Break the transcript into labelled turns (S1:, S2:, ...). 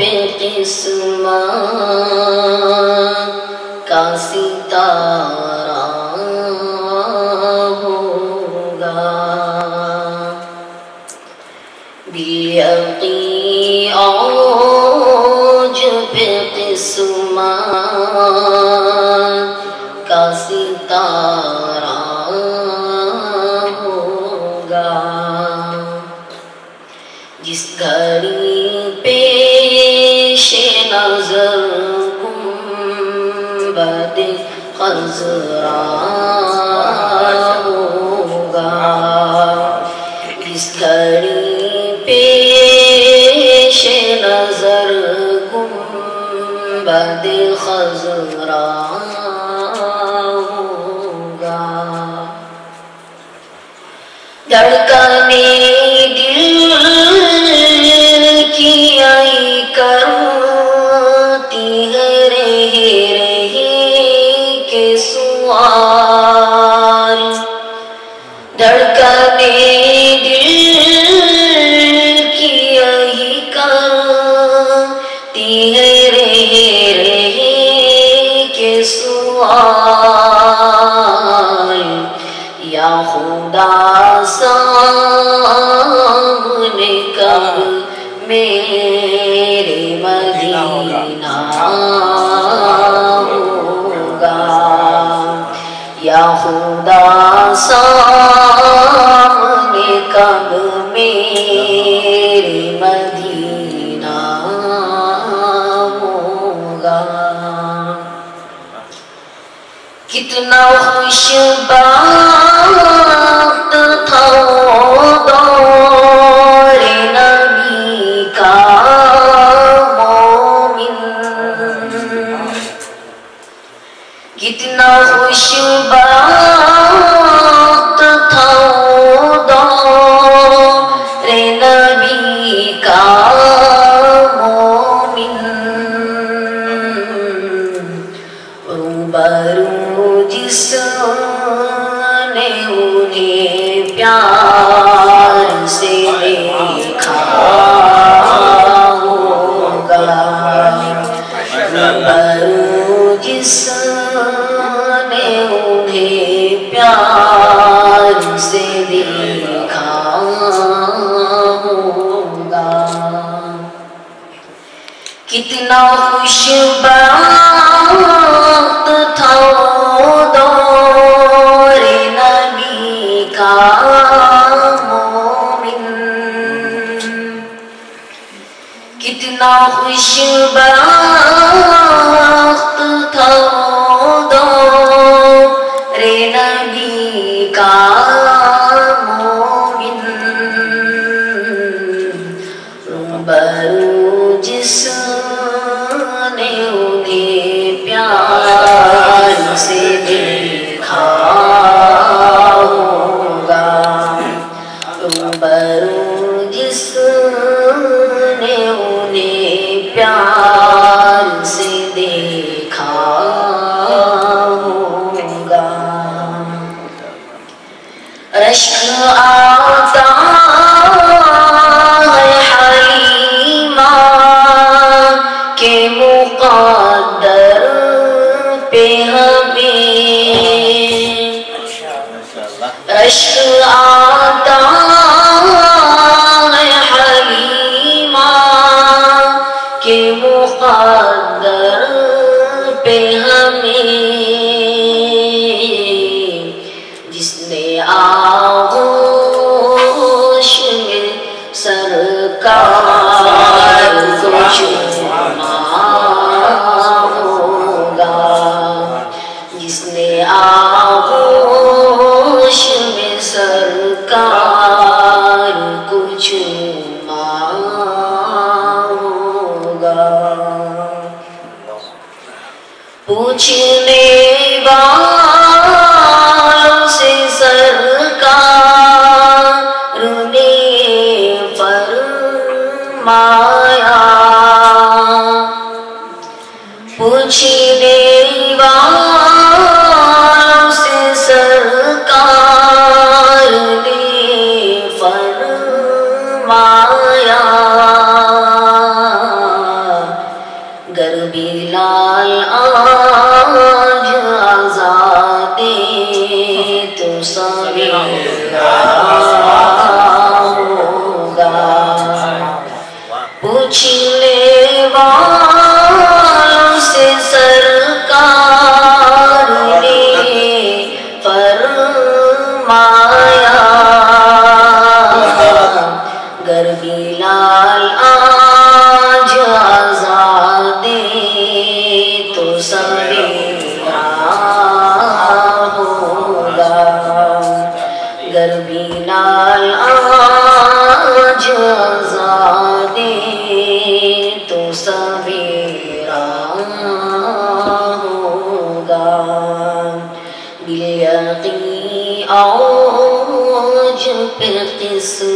S1: پہ قسمت کا ستارہ ہوگا، بیقی عوج پہ قسمت کا ستارہ ہوگا، جس گھڑی پیش نظر گنبد خضرا ہوگا، جس گھڑی پیش نظر گنبد خضرا ہوگا، دھڑکنے دل کی آئی کرتی ہے رہے کے سوال، دھڑکنے دل کی آئی کرتی ہے رہے کے سوال، یا خدا سامنے کب میرے مدینہ ہوگا، یا خدا سامنے کب میرے مدینہ ہوگا، کتنا خوش بخت تھا وہ دور نبی کا مومن، کتنا خوش بخت تھا وہ دور نبی کا مومن، روبرو جس نے انہیں پیار سے دیکھا ہوگا، روبرو جس نے انہیں پیار سے دیکھا ہوگا، کتنا خوش بخت تھا وہ دور نبی کا مومن، کتنا خوش بخت تھا وہ دور نبی کا مومن، روبرو جس نے انہیں پیار سے دیکھا ہوگا، روبرو جس نے انہیں پیار سے دیکھا ہوگا، رشک آتا ہے حلیمہ کے مقدر پہ ہمیں، رشک آتا ہے حلیمہ کے مقدر پہ ہمیں، جس نے آغوش میں سرکار کو چوما ہوگا، جس نے آغوش میں سرکار کو چوما ہوگا، پوچھنے والوں سے سرکار نے فرمایا، پوچھنے والوں سے سرکار نے فرمایا، گر بلال آج آزاد تو سویرا ہوگا پوچھنے والوں سے سرکار نے فرمایا گر بلال آج آزاد تو سویرا ہوگا گر بلال آج آزاد تو سویرا ہوگا بالیقین اوج پہ قسمت